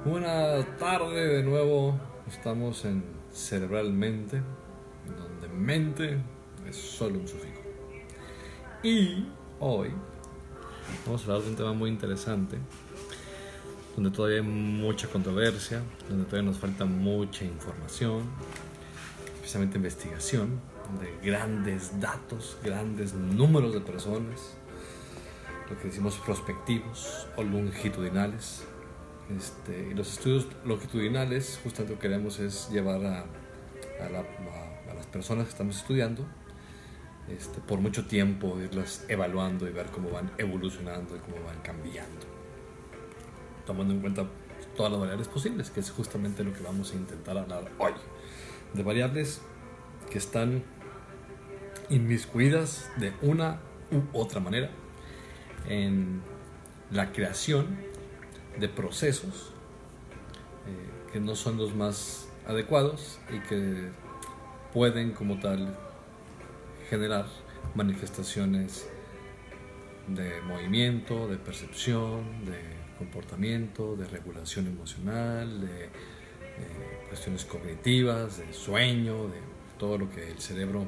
Buena tarde de nuevo. Estamos en Cerebralmente, donde mente es solo un sufijo. Y hoy vamos a hablar de un tema muy interesante, donde todavía hay mucha controversia, donde todavía nos falta mucha información, especialmente investigación de grandes datos, grandes números de personas, lo que decimos prospectivos o longitudinales. Y los estudios longitudinales justamente lo que queremos es llevar a las personas que estamos estudiando por mucho tiempo, irlas evaluando y ver cómo van evolucionando y cómo van cambiando, tomando en cuenta todas las variables posibles, que es justamente lo que vamos a intentar hablar hoy, de variables que están inmiscuidas de una u otra manera en la creación de procesos que no son los más adecuados y que pueden como tal generar manifestaciones de movimiento, de percepción, de comportamiento, de regulación emocional, de cuestiones cognitivas, de sueño, de todo lo que el cerebro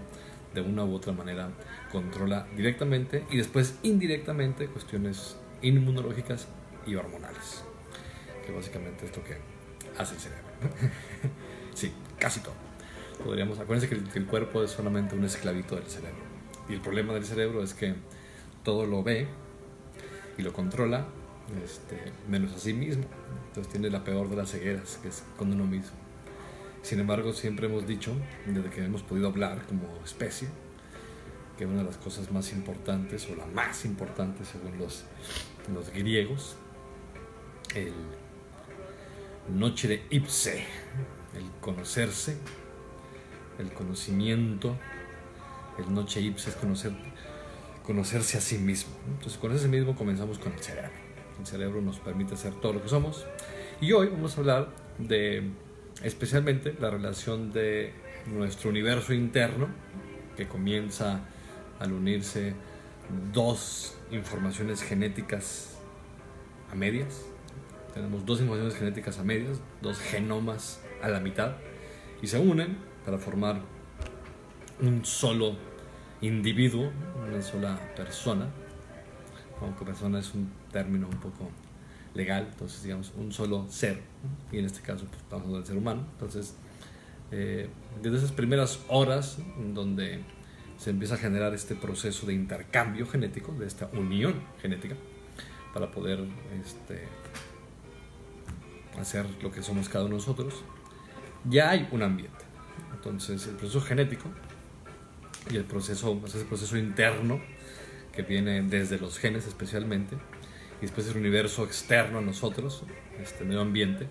de una u otra manera controla directamente y después indirectamente cuestiones inmunológicas y hormonales, que básicamente es lo que hace el cerebro. Sí, casi todo. Acuérdense que el cuerpo es solamente un esclavito del cerebro, y el problema del cerebro es que todo lo ve y lo controla, menos a sí mismo. Entonces tiene la peor de las cegueras, que es con uno mismo. Sin embargo, siempre hemos dicho, desde que hemos podido hablar como especie, que una de las cosas más importantes, o la más importante según los griegos, el nocere ipse, el conocerse, el conocimiento. El noce ipse es conocerse a sí mismo. Entonces, conocerse a sí mismo comenzamos con el cerebro. El cerebro nos permite ser todo lo que somos. Y hoy vamos a hablar de especialmente la relación de nuestro universo interno, que comienza al unirse dos informaciones genéticas a medias. Tenemos dos informaciones genéticas a medias, dos genomas a la mitad, y se unen para formar un solo individuo, una sola persona, aunque persona es un término un poco legal, entonces digamos un solo ser, y en este caso pues, estamos hablando del ser humano. Entonces desde esas primeras horas donde se empieza a generar este proceso de intercambio genético, de esta unión genética, para poder hacer lo que somos cada uno de nosotros, ya hay un ambiente. Entonces el proceso genético y ese proceso interno que viene desde los genes especialmente, y después el universo externo a nosotros, este medio ambiente,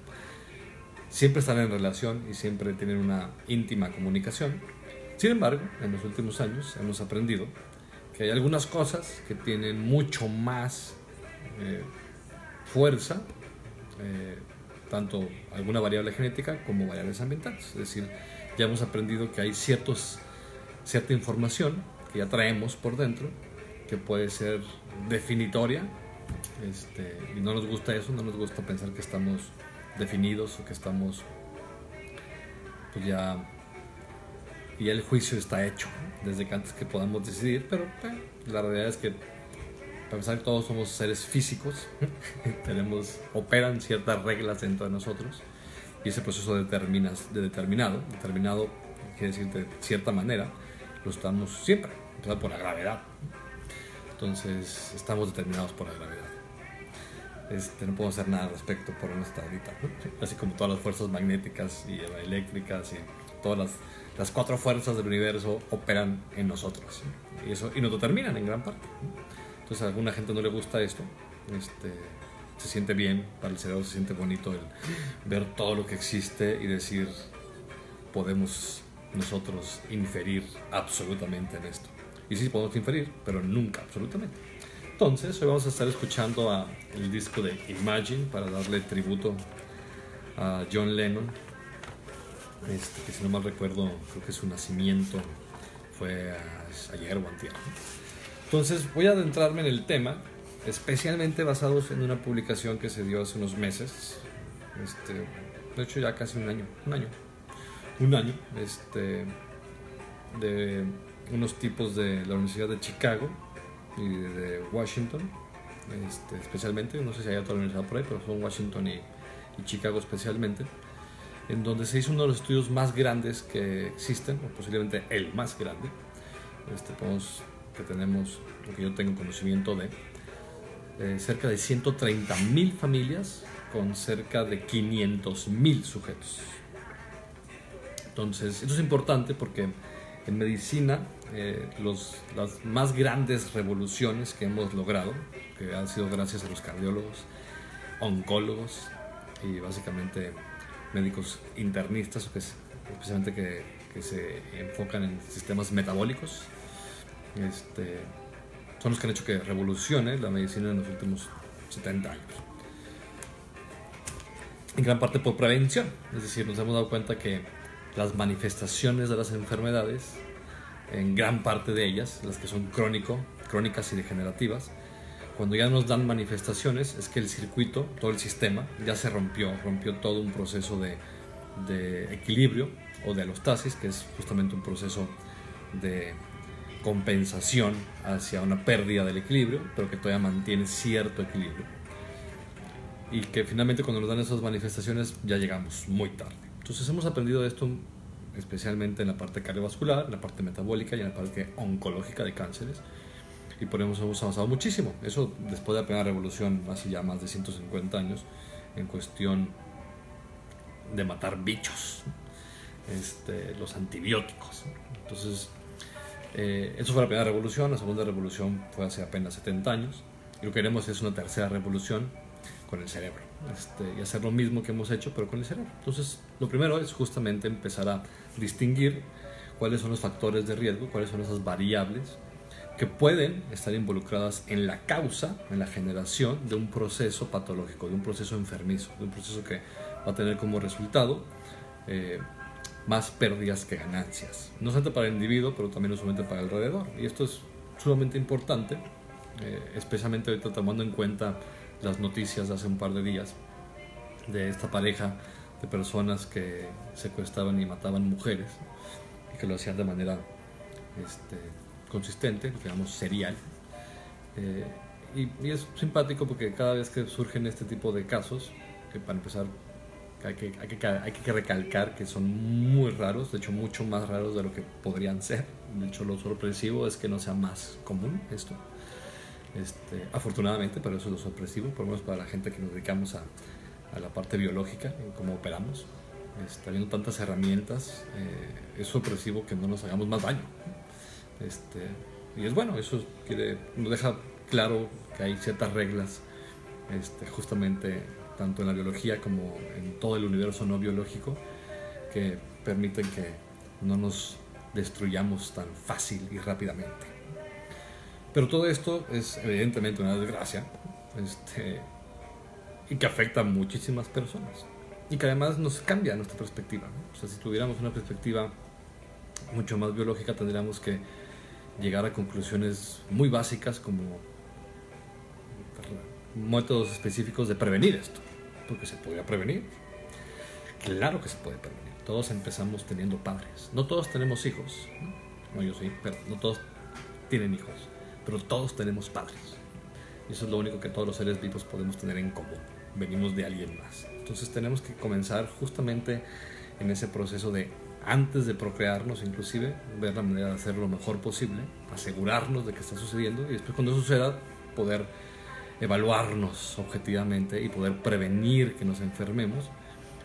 siempre están en relación y siempre tienen una íntima comunicación. Sin embargo, en los últimos años hemos aprendido que hay algunas cosas que tienen mucho más fuerza, tanto alguna variable genética como variables ambientales. Es decir, ya hemos aprendido que hay cierta información que ya traemos por dentro que puede ser definitoria, y no nos gusta eso, no nos gusta pensar que estamos definidos o que estamos pues ya el juicio está hecho desde que antes que podamos decidir, pero la realidad es que para empezar todos somos seres físicos, operan ciertas reglas dentro de nosotros, y ese proceso determinado quiere decir de cierta manera, lo estamos siempre, empezando por la gravedad. Entonces estamos determinados por la gravedad. No podemos hacer nada al respecto por nuestra ahorita, ¿no? Así como todas las fuerzas magnéticas y eléctricas y todas las cuatro fuerzas del universo operan en nosotros, y nos determinan en gran parte. Entonces a alguna gente no le gusta esto, se siente bien, para el cerebro se siente bonito el ver todo lo que existe y decir, podemos nosotros inferir absolutamente en esto. Y sí podemos inferir, pero nunca absolutamente. Entonces hoy vamos a estar escuchando el disco de Imagine para darle tributo a John Lennon, que si no mal recuerdo creo que su nacimiento fue ayer o antier. Entonces voy a adentrarme en el tema, especialmente basados en una publicación que se dio hace unos meses, De hecho ya casi un año, de unos tipos de la Universidad de Chicago y de Washington, especialmente, no sé si hay otra universidad por ahí, pero son Washington y Chicago especialmente, en donde se hizo uno de los estudios más grandes que existen, o posiblemente el más grande, que tenemos, que yo tengo conocimiento de, cerca de 130,000 familias con cerca de 500,000 sujetos. Entonces, esto es importante porque en medicina las más grandes revoluciones que hemos logrado, que han sido gracias a los cardiólogos, oncólogos y básicamente médicos internistas, especialmente que se enfocan en sistemas metabólicos, son los que han hecho que revolucione la medicina en los últimos 70 años. En gran parte por prevención, es decir, nos hemos dado cuenta que las manifestaciones de las enfermedades, en gran parte de ellas, las que son crónicas y degenerativas, cuando ya nos dan manifestaciones, es que el circuito, todo el sistema, ya se rompió todo un proceso de equilibrio o de alostasis, que es justamente un proceso de compensación hacia una pérdida del equilibrio, pero que todavía mantiene cierto equilibrio. Y que finalmente cuando nos dan esas manifestaciones ya llegamos muy tarde. Entonces hemos aprendido esto especialmente en la parte cardiovascular, en la parte metabólica y en la parte oncológica de cánceres. Y por eso hemos avanzado muchísimo. Eso después de la primera revolución, hace ya más de 150 años, en cuestión de matar bichos, los antibióticos. Entonces, eso fue la primera revolución. La segunda revolución fue hace apenas 70 años. Y lo que queremos es una tercera revolución con el cerebro. Y hacer lo mismo que hemos hecho, pero con el cerebro. Entonces, lo primero es justamente empezar a distinguir cuáles son los factores de riesgo, cuáles son esas variables que pueden estar involucradas en la causa, en la generación de un proceso patológico, de un proceso enfermizo, de un proceso que va a tener como resultado más pérdidas que ganancias. No solamente para el individuo, pero también no solamente para el alrededor. Y esto es sumamente importante, especialmente ahorita tomando en cuenta las noticias de hace un par de días de esta pareja de personas que secuestraban y mataban mujeres y que lo hacían de manera consistente, lo que llamamos serial. Y es simpático porque cada vez que surgen este tipo de casos, que para empezar hay que recalcar que son muy raros, de hecho mucho más raros de lo que podrían ser. De hecho, lo sorpresivo es que no sea más común esto, afortunadamente, pero eso es lo sorpresivo, por lo menos para la gente que nos dedicamos a la parte biológica, en cómo operamos. Habiendo tantas herramientas, es sorpresivo que no nos hagamos más daño. Y es bueno, eso nos deja claro que hay ciertas reglas, justamente tanto en la biología como en todo el universo no biológico, que permiten que no nos destruyamos tan fácil y rápidamente. Pero todo esto es evidentemente una desgracia, y que afecta a muchísimas personas, y que además nos cambia nuestra perspectiva, ¿no? O sea, si tuviéramos una perspectiva mucho más biológica, tendríamos que llegar a conclusiones muy básicas como métodos específicos de prevenir esto, porque se podría prevenir. Claro que se puede prevenir. Todos empezamos teniendo padres. No todos tenemos hijos, no, yo sí, pero no todos tienen hijos, pero todos tenemos padres. Y eso es lo único que todos los seres vivos podemos tener en común. Venimos de alguien más. Entonces tenemos que comenzar justamente en ese proceso de, antes de procrearnos inclusive, ver la manera de hacerlo lo mejor posible, asegurarnos de que está sucediendo, y después cuando suceda poder evaluarnos objetivamente y poder prevenir que nos enfermemos,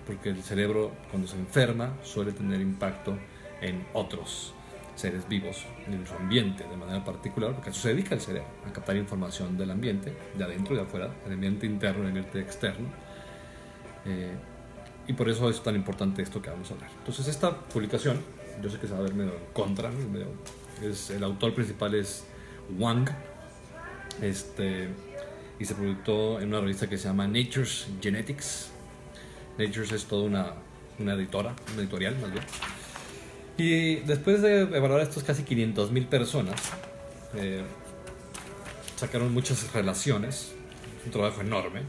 porque el cerebro cuando se enferma suele tener impacto en otros seres vivos, en su ambiente de manera particular, porque a eso se dedica el cerebro, a captar información del ambiente, de adentro y de afuera, del ambiente interno y del ambiente externo. Y por eso es tan importante esto que vamos a hablar. Entonces, esta publicación, yo sé que se va a ver medio en contra, el autor principal es Wang, y se publicó en una revista que se llama Nature's Genetics. Nature's es toda una editorial más bien. Y después de evaluar a estos casi 500,000 personas, sacaron muchas relaciones, es un trabajo enorme,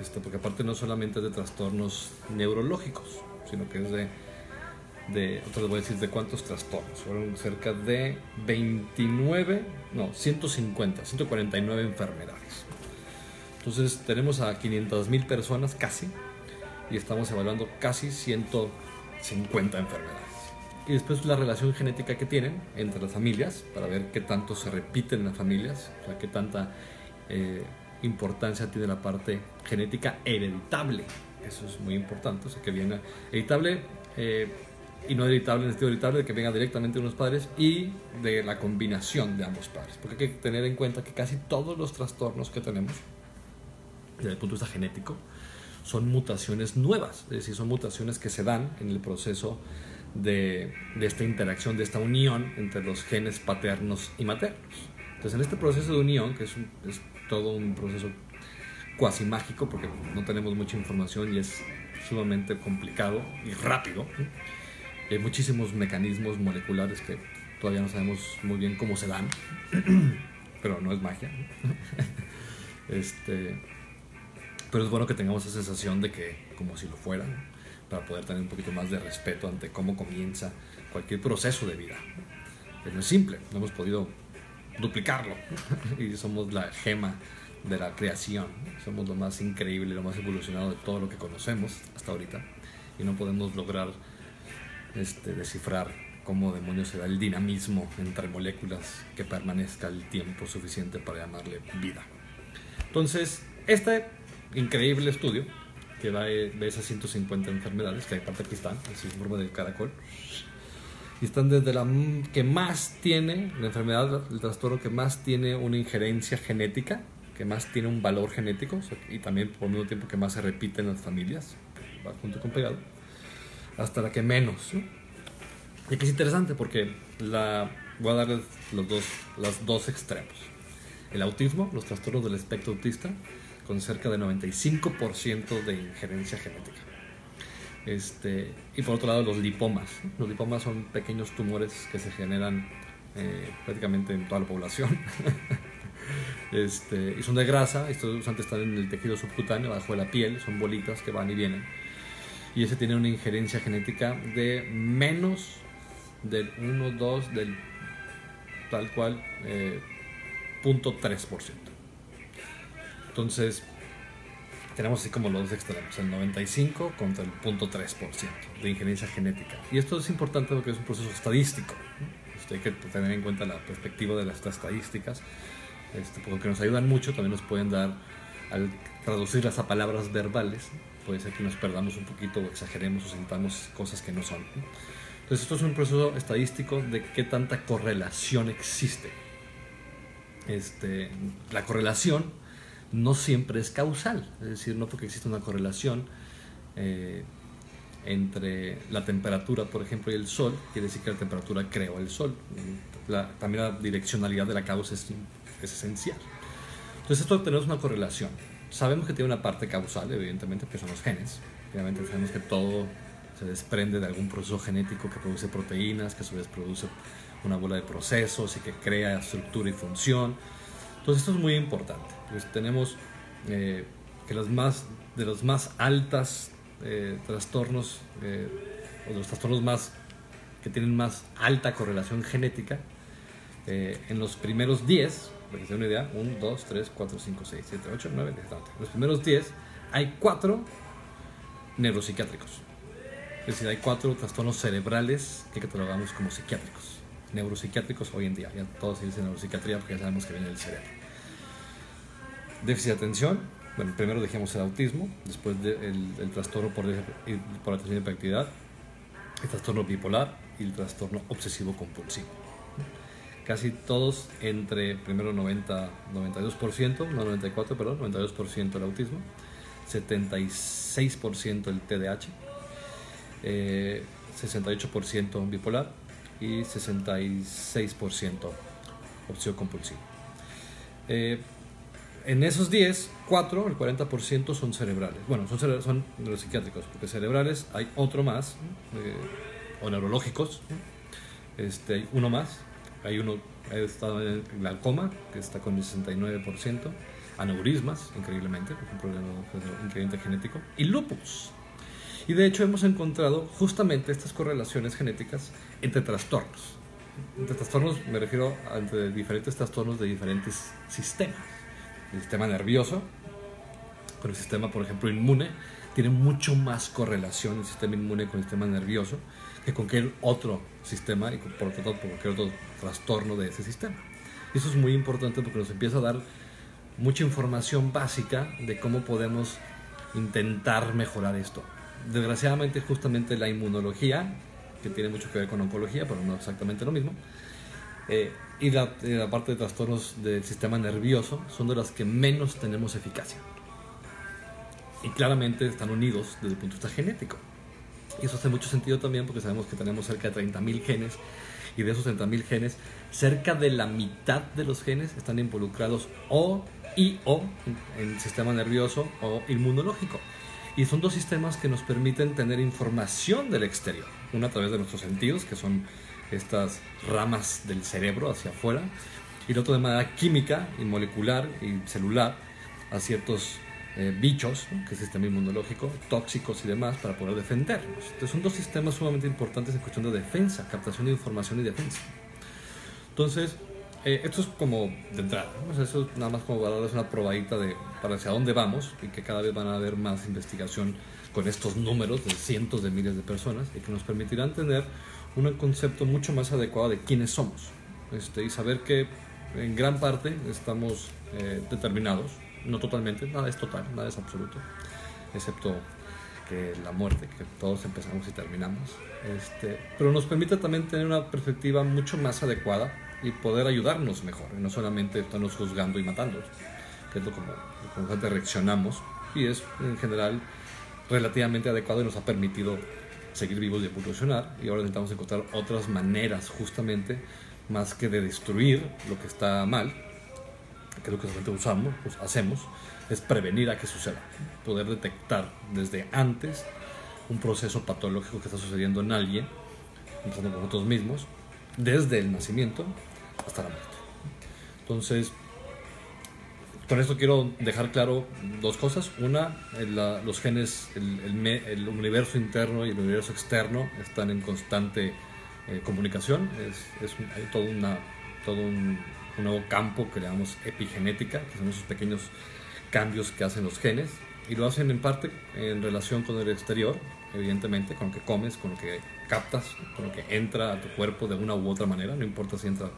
porque aparte no solamente es de trastornos neurológicos, sino que es otra les voy a decir de cuántos trastornos. Fueron cerca de 149 enfermedades. Entonces tenemos a 500,000 personas casi, y estamos evaluando casi 150 enfermedades. Y después la relación genética que tienen entre las familias, para ver qué tanto se repiten en las familias, o sea, qué tanta importancia tiene la parte genética hereditable. Eso es muy importante, o sea, que viene hereditable y no hereditable en el sentido hereditable de que venga directamente de unos padres, y de la combinación de ambos padres, porque hay que tener en cuenta que casi todos los trastornos que tenemos desde el punto de vista genético son mutaciones nuevas, es decir, son mutaciones que se dan en el proceso de esta interacción, de esta unión entre los genes paternos y maternos. Entonces, en este proceso de unión, que es todo un proceso cuasi mágico, porque no tenemos mucha información y es sumamente complicado y rápido, hay muchísimos mecanismos moleculares que todavía no sabemos muy bien cómo se dan, pero no es magia. Pero es bueno que tengamos esa sensación de que como si lo fuera, para poder tener un poquito más de respeto ante cómo comienza cualquier proceso de vida. Pero no es simple, no hemos podido duplicarlo y somos la gema de la creación, somos lo más increíble, lo más evolucionado de todo lo que conocemos hasta ahorita, y no podemos lograr descifrar cómo demonios se da el dinamismo entre moléculas que permanezca el tiempo suficiente para llamarle vida. Entonces, este increíble estudio que va de esas 150 enfermedades, que aparte aquí están, así en forma de caracol, y están desde la que más tiene, la enfermedad, el trastorno que más tiene una injerencia genética, que más tiene un valor genético, o sea, y también por el mismo tiempo que más se repite en las familias, va junto con pegado, hasta la que menos, ¿no? Y aquí es interesante porque voy a darles los dos extremos. El autismo, los trastornos del espectro autista, con cerca de 95% de injerencia genética. Y por otro lado, los lipomas. Los lipomas son pequeños tumores que se generan prácticamente en toda la población. Y son de grasa. Estos antes están en el tejido subcutáneo, abajo de la piel, son bolitas que van y vienen. Y ese tiene una injerencia genética de menos del 1, 2, del tal cual 0.3%. Entonces, tenemos así como los dos extremos, el 95% contra el 0.3% de injerencia genética. Y esto es importante porque es un proceso estadístico, ¿no? Hay que tener en cuenta la perspectiva de las estadísticas, porque nos ayudan mucho, también nos pueden dar, al traducirlas a palabras verbales, puede ser que nos perdamos un poquito o exageremos o sintamos cosas que no son, ¿no? Entonces, esto es un proceso estadístico de qué tanta correlación existe. La correlación no siempre es causal, es decir, no porque existe una correlación entre la temperatura, por ejemplo, y el sol, quiere decir que la temperatura creó el sol. También la direccionalidad de la causa es esencial. Entonces, esto tenemos una correlación. Sabemos que tiene una parte causal, evidentemente, que son los genes. Obviamente sabemos que todo se desprende de algún proceso genético que produce proteínas, que a su vez produce una bola de procesos y que crea estructura y función. Entonces, esto es muy importante. Pues tenemos que de los más altas trastornos, o de los trastornos más que tienen más alta correlación genética, en los primeros 10, para que se den una idea, 1, 2, 3, 4, 5, 6, 7, 8, 9, 10, 11. Los primeros 10 hay 4 neuropsiquiátricos. Es decir, hay 4 trastornos cerebrales que catalogamos como psiquiátricos. Neuropsiquiátricos hoy en día, ya todos se dice neuropsiquiatría porque ya sabemos que viene del cerebro. Déficit de atención, bueno, primero dejamos el autismo, después el trastorno por atención y hiperactividad, el trastorno bipolar y el trastorno obsesivo compulsivo. Casi todos entre primero 92%, no 94%, perdón, 92% el autismo, 76% el TDAH, 68% bipolar y 66% obsesivo compulsivo. En esos 10, 4, el 40% son cerebrales. Bueno, son neuropsiquiátricos, porque cerebrales hay otro más, o neurológicos, hay uno más. Hay uno, está en glaucoma, que está con el 69%, aneurismas, increíblemente, por ejemplo, un ingrediente genético, y lupus. Y de hecho hemos encontrado justamente estas correlaciones genéticas entre trastornos. Entre trastornos me refiero a entre diferentes trastornos de diferentes sistemas. El sistema nervioso, con el sistema, por ejemplo, inmune, tiene mucho más correlación el sistema inmune con el sistema nervioso que con cualquier otro sistema y por lo tanto por cualquier otro trastorno de ese sistema. Y eso es muy importante porque nos empieza a dar mucha información básica de cómo podemos intentar mejorar esto. Desgraciadamente, justamente la inmunología, que tiene mucho que ver con oncología, pero no exactamente lo mismo, y la parte de trastornos del sistema nervioso son de las que menos tenemos eficacia. Y claramente están unidos desde el punto de vista genético. Y eso hace mucho sentido también porque sabemos que tenemos cerca de 30.000 genes, y de esos 30.000 genes, cerca de la mitad de los genes están involucrados o en el sistema nervioso o inmunológico. Y son dos sistemas que nos permiten tener información del exterior, una a través de nuestros sentidos, que son estas ramas del cerebro hacia afuera, y la otra de manera química y molecular y celular a ciertos bichos, ¿no? Que es el sistema inmunológico, tóxicos y demás, para poder defendernos. Entonces son dos sistemas sumamente importantes en cuestión de defensa, captación de información y defensa. Entonces, esto es como de entrada, ¿no? O sea, eso es nada más como para darles una probadita para hacia dónde vamos, y que cada vez van a haber más investigación con estos números de cientos de miles de personas, y que nos permitirán tener un concepto mucho más adecuado de quiénes somos, y saber que en gran parte estamos determinados. No totalmente, nada es total, nada es absoluto, excepto que la muerte, que todos empezamos y terminamos. Pero nos permite también tener una perspectiva mucho más adecuada y poder ayudarnos mejor, y no solamente estarnos juzgando y matando, que es lo como reaccionamos, y es en general relativamente adecuado y nos ha permitido seguir vivos y evolucionar. Y ahora necesitamos encontrar otras maneras, justamente, más que de destruir lo que está mal, que es lo que solamente hacemos, es prevenir a que suceda, poder detectar desde antes un proceso patológico que está sucediendo en alguien, empezando con nosotros mismos, desde el nacimiento hasta la muerte. Entonces, con esto quiero dejar claro dos cosas. Una, los genes, el universo interno y el universo externo están en constante comunicación. Hay todo un nuevo campo que le llamamos epigenética, que son esos pequeños cambios que hacen los genes, y lo hacen en parte en relación con el exterior, evidentemente, con lo que comes, con lo que captas, con lo que entra a tu cuerpo de una u otra manera, no importa si entra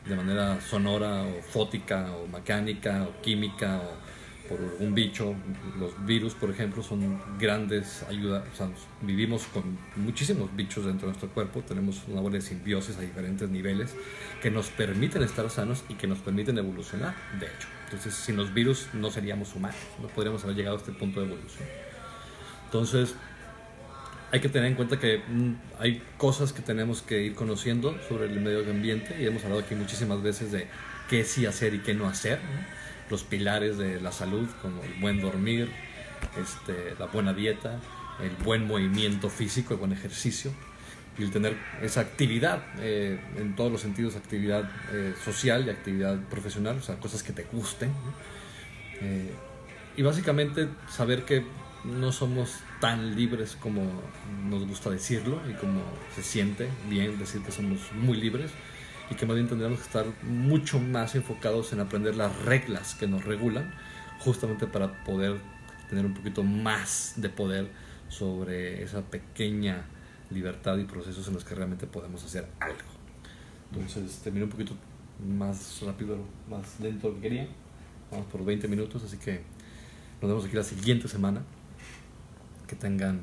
de manera sonora o fótica o mecánica o química o por un bicho. Los virus, por ejemplo, son grandes ayudas. O sea, vivimos con muchísimos bichos dentro de nuestro cuerpo, tenemos una buena simbiosis a diferentes niveles que nos permiten estar sanos y que nos permiten evolucionar, de hecho. Entonces, sin los virus no seríamos humanos, no podríamos haber llegado a este punto de evolución. Entonces, hay que tener en cuenta que hay cosas que tenemos que ir conociendo sobre el medio ambiente, y hemos hablado aquí muchísimas veces de qué sí hacer y qué no hacer, ¿no? Los pilares de la salud, como el buen dormir, la buena dieta, el buen movimiento físico, el buen ejercicio, y el tener esa actividad en todos los sentidos, actividad social y actividad profesional, o sea, cosas que te gusten, ¿no? Y básicamente saber que no somos tan libres como nos gusta decirlo y como se siente bien decir que somos muy libres, y que más bien tendríamos que estar mucho más enfocados en aprender las reglas que nos regulan, justamente para poder tener un poquito más de poder sobre esa pequeña libertad y procesos en los que realmente podemos hacer algo. Entonces terminé un poquito más rápido, más lento de lo que quería. Vamos por 20 minutos, así que nos vemos aquí la siguiente semana. Que tengan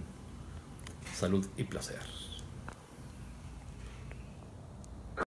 salud y placer.